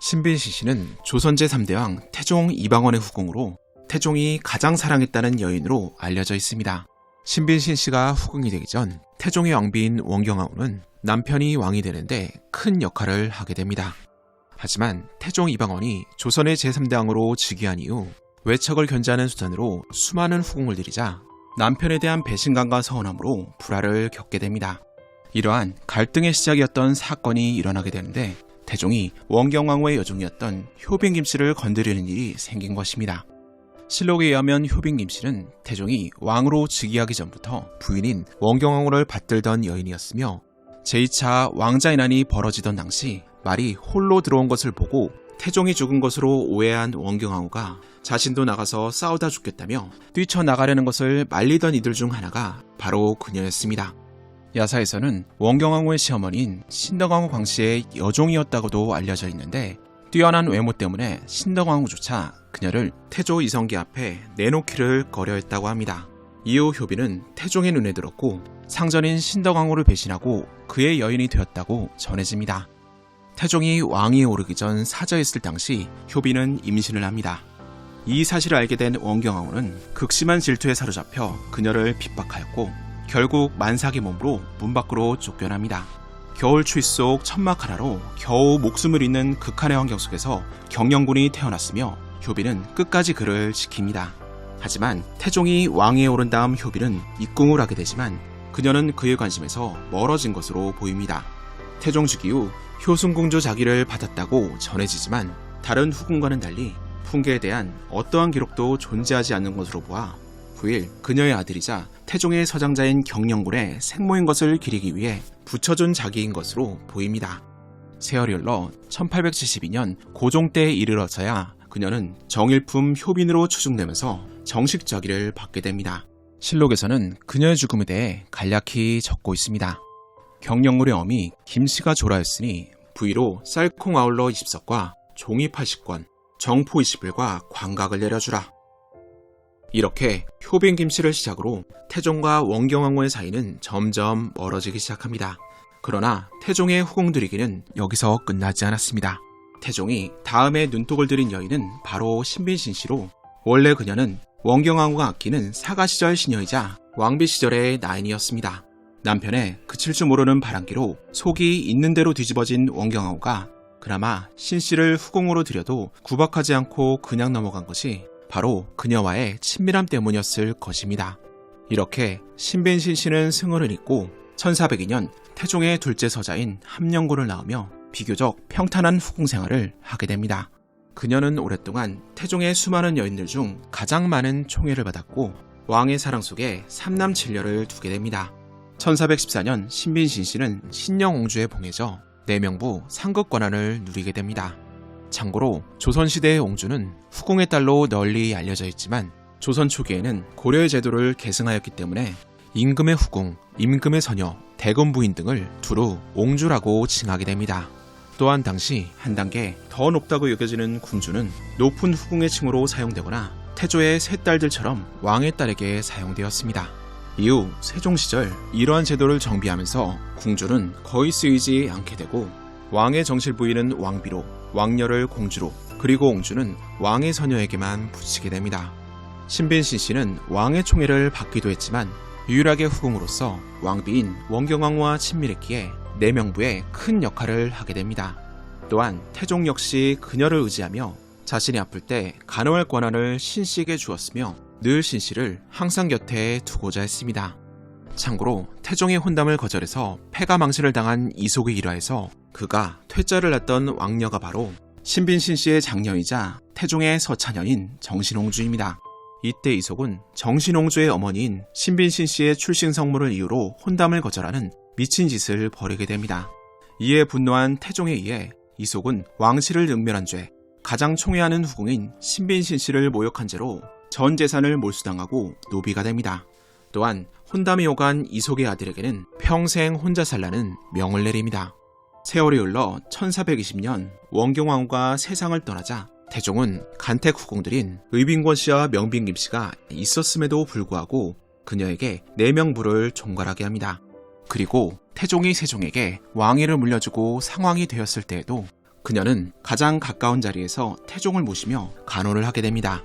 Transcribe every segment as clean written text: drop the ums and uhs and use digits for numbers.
신빈신씨는 조선 제3대왕 태종 이방원의 후궁으로 태종이 가장 사랑했다는 여인으로 알려져 있습니다. 신빈신씨가 후궁이 되기 전 태종의 왕비인 원경아우는 남편이 왕이 되는데 큰 역할을 하게 됩니다. 하지만 태종 이방원이 조선의 제3대왕으로 즉위한 이후 외척을 견제하는 수단으로 수많은 후궁을 들이자 남편에 대한 배신감과 서운함으로 불화를 겪게 됩니다. 이러한 갈등의 시작이었던 사건이 일어나게 되는데 태종이 원경왕후의 여종이었던 효빈 김씨를 건드리는 일이 생긴 것입니다. 실록에 의하면 효빈 김씨는 태종이 왕으로 즉위하기 전부터 부인인 원경왕후를 받들던 여인이었으며 제2차 왕자인환이 벌어지던 당시 말이 홀로 들어온 것을 보고 태종이 죽은 것으로 오해한 원경왕후가 자신도 나가서 싸우다 죽겠다며 뛰쳐나가려는 것을 말리던 이들 중 하나가 바로 그녀였습니다. 야사에서는 원경왕후의 시어머니인 신덕왕후 광씨의 여종이었다고도 알려져 있는데 뛰어난 외모 때문에 신덕왕후조차 그녀를 태조 이성계 앞에 내놓기를 꺼려했다고 합니다. 이후 효빈은 태종의 눈에 들었고 상전인 신덕왕후를 배신하고 그의 여인이 되었다고 전해집니다. 태종이 왕위에 오르기 전 사저했을 당시 효빈은 임신을 합니다. 이 사실을 알게 된 원경왕후는 극심한 질투에 사로잡혀 그녀를 핍박하였고 결국 만삭의 몸으로 문 밖으로 쫓겨납니다. 겨울 추위 속 천막 하나로 겨우 목숨을 잇는 극한의 환경 속에서 경영군이 태어났으며 효빈은 끝까지 그를 지킵니다. 하지만 태종이 왕위에 오른 다음 효빈은 입궁을 하게 되지만 그녀는 그의 관심에서 멀어진 것으로 보입니다. 태종 즉위 후 효순공주 자기를 받았다고 전해지지만 다른 후궁과는 달리 풍계에 대한 어떠한 기록도 존재하지 않는 것으로 보아 후일 그녀의 아들이자 태종의 서장자인 경영군의 생모인 것을 기리기 위해 붙여준 자기인 것으로 보입니다. 세월이 흘러 1872년 고종 때에 이르러서야 그녀는 정일품 효빈으로 추증되면서 정식 즉위를 받게 됩니다. 실록에서는 그녀의 죽음에 대해 간략히 적고 있습니다. 경영군의 어미 김씨가 조라였으니 부위로 쌀콩 아울러 20석과 종이 80권, 정포 20일과 광각을 내려주라. 이렇게 효빈 김씨를 시작으로 태종과 원경왕후의 사이는 점점 멀어지기 시작합니다. 그러나 태종의 후궁 들이기는 여기서 끝나지 않았습니다. 태종이 다음에 눈독을 들인 여인은 바로 신빈신씨로 원래 그녀는 원경왕후가 아끼는 사가시절 시녀이자 왕비 시절의 나인이었습니다. 남편의 그칠 줄 모르는 바람기로 속이 있는 대로 뒤집어진 원경왕후가 그나마 신씨를 후궁으로 들여도 구박하지 않고 그냥 넘어간 것이 바로 그녀와의 친밀함 때문이었을 것입니다. 이렇게 신빈신씨는 승을 잇고 1402년 태종의 둘째 서자인 함영고를 낳으며 비교적 평탄한 후궁 생활을 하게 됩니다. 그녀는 오랫동안 태종의 수많은 여인들 중 가장 많은 총애를 받았고 왕의 사랑 속에 3남 7녀를 두게 됩니다. 1414년 신빈신씨는 신영옹주에 봉해져 내명부 상급 권한을 누리게 됩니다. 참고로 조선시대의 옹주는 후궁의 딸로 널리 알려져 있지만 조선 초기에는 고려의 제도를 계승하였기 때문에 임금의 후궁, 임금의 서녀, 대검 부인 등을 두루 옹주라고 칭하게 됩니다. 또한 당시 한 단계 더 높다고 여겨지는 궁주는 높은 후궁의 칭호로 사용되거나 태조의 세 딸들처럼 왕의 딸에게 사용되었습니다. 이후 세종 시절 이러한 제도를 정비하면서 궁주는 거의 쓰이지 않게 되고 왕의 정실 부인은 왕비로, 왕녀를 공주로, 그리고 옹주는 왕의 서녀에게만 붙이게 됩니다. 신빈신씨는 왕의 총애를 받기도 했지만 유일하게 후궁으로서 왕비인 원경왕후와 친밀했기에 내명부에 큰 역할을 하게 됩니다. 또한 태종 역시 그녀를 의지하며 자신이 아플 때 간호할 권한을 신씨에게 주었으며 늘 신씨를 항상 곁에 두고자 했습니다. 참고로 태종의 혼담을 거절해서 패가 망신을 당한 이속의 일화에서 그가 퇴짜를 났던 왕녀가 바로 신빈신씨의 장녀이자 태종의 서차녀인 정신옹주입니다. 이때 이속은 정신옹주의 어머니인 신빈신씨의 출신 성물을 이유로 혼담을 거절하는 미친 짓을 벌이게 됩니다. 이에 분노한 태종에 의해 이속은 왕실을 능멸한 죄, 가장 총애하는 후궁인 신빈신씨를 모욕한 죄로 전 재산을 몰수당하고 노비가 됩니다. 또한 혼담이 오간 이속의 아들에게는 평생 혼자 살라는 명을 내립니다. 세월이 흘러 1420년 원경왕후가 세상을 떠나자 태종은 간택 후궁들인 의빈권씨와 명빈김씨가 있었음에도 불구하고 그녀에게 내명부를 종괄하게 합니다. 그리고 태종이 세종에게 왕위를 물려주고 상왕이 되었을 때에도 그녀는 가장 가까운 자리에서 태종을 모시며 간호를 하게 됩니다.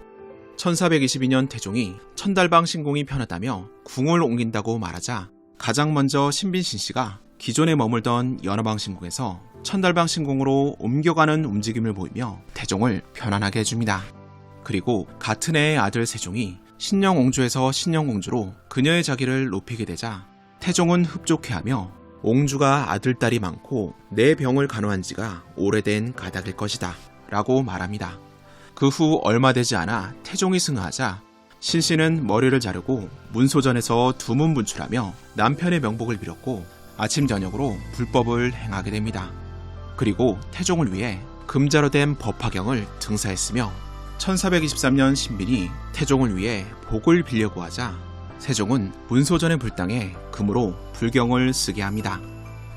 1422년 태종이 천달방 신공이 편하다며 궁을 옮긴다고 말하자 가장 먼저 신빈신 씨가 기존에 머물던 연화방 신궁에서 천달방 신궁으로 옮겨가는 움직임을 보이며 태종을 편안하게 해줍니다. 그리고 같은 해의 아들 세종이 신영옹주에서 신영공주로 그녀의 자기를 높이게 되자 태종은 흡족해하며 옹주가 아들딸이 많고 내 병을 간호한 지가 오래된 가닥일 것이다 라고 말합니다. 그 후 얼마 되지 않아 태종이 승하하자 신씨는 머리를 자르고 문소전에서 두문 분출하며 남편의 명복을 빌었고 아침 저녁으로 불법을 행하게 됩니다. 그리고 태종을 위해 금자로 된 법화경을 등사했으며 1423년 신빈이 태종을 위해 복을 빌려고 하자 세종은 문소전의 불당에 금으로 불경을 쓰게 합니다.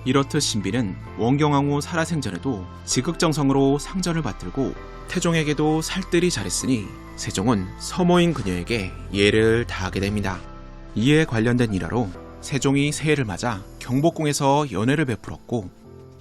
이렇듯 신빈은 원경왕후 살아생전에도 지극정성으로 상전을 받들고 태종에게도 살뜰히 잘했으니 세종은 서모인 그녀에게 예를 다하게 됩니다. 이에 관련된 일화로 세종이 새해를 맞아 경복궁에서 연회를 베풀었고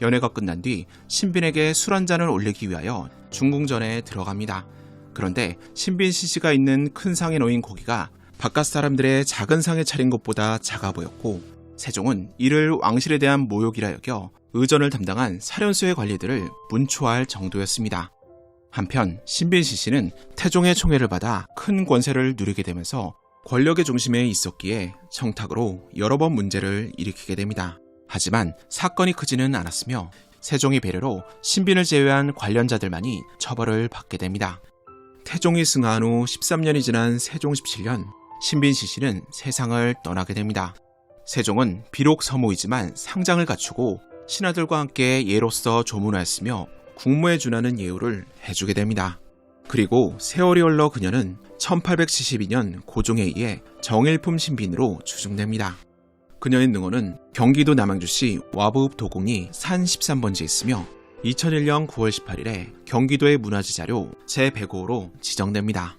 연회가 끝난 뒤 신빈에게 술 한 잔을 올리기 위하여 중궁전에 들어갑니다. 그런데 신빈신 씨가 있는 큰 상에 놓인 고기가 바깥 사람들의 작은 상에 차린 것보다 작아 보였고 세종은 이를 왕실에 대한 모욕이라 여겨 의전을 담당한 사련소의 관리들을 문초할 정도였습니다. 한편 신빈신 씨는 태종의 총애를 받아 큰 권세를 누리게 되면서 권력의 중심에 있었기에 청탁으로 여러 번 문제를 일으키게 됩니다. 하지만 사건이 크지는 않았으며 세종의 배려로 신빈을 제외한 관련자들만이 처벌을 받게 됩니다. 태종이 승하한 후 13년이 지난 세종 17년 신빈신 씨는 세상을 떠나게 됩니다. 세종은 비록 서모이지만 상장을 갖추고 신하들과 함께 예로서 조문하였으며 국무에 준하는 예우를 해주게 됩니다. 그리고 세월이 흘러 그녀는 1872년 고종에 의해 정일품 신빈으로 추증됩니다. 그녀의 능원은 경기도 남양주시 와부읍 도곡리 산 13번지에 있으며 2001년 9월 18일에 경기도의 문화재 자료 제105호로 지정됩니다.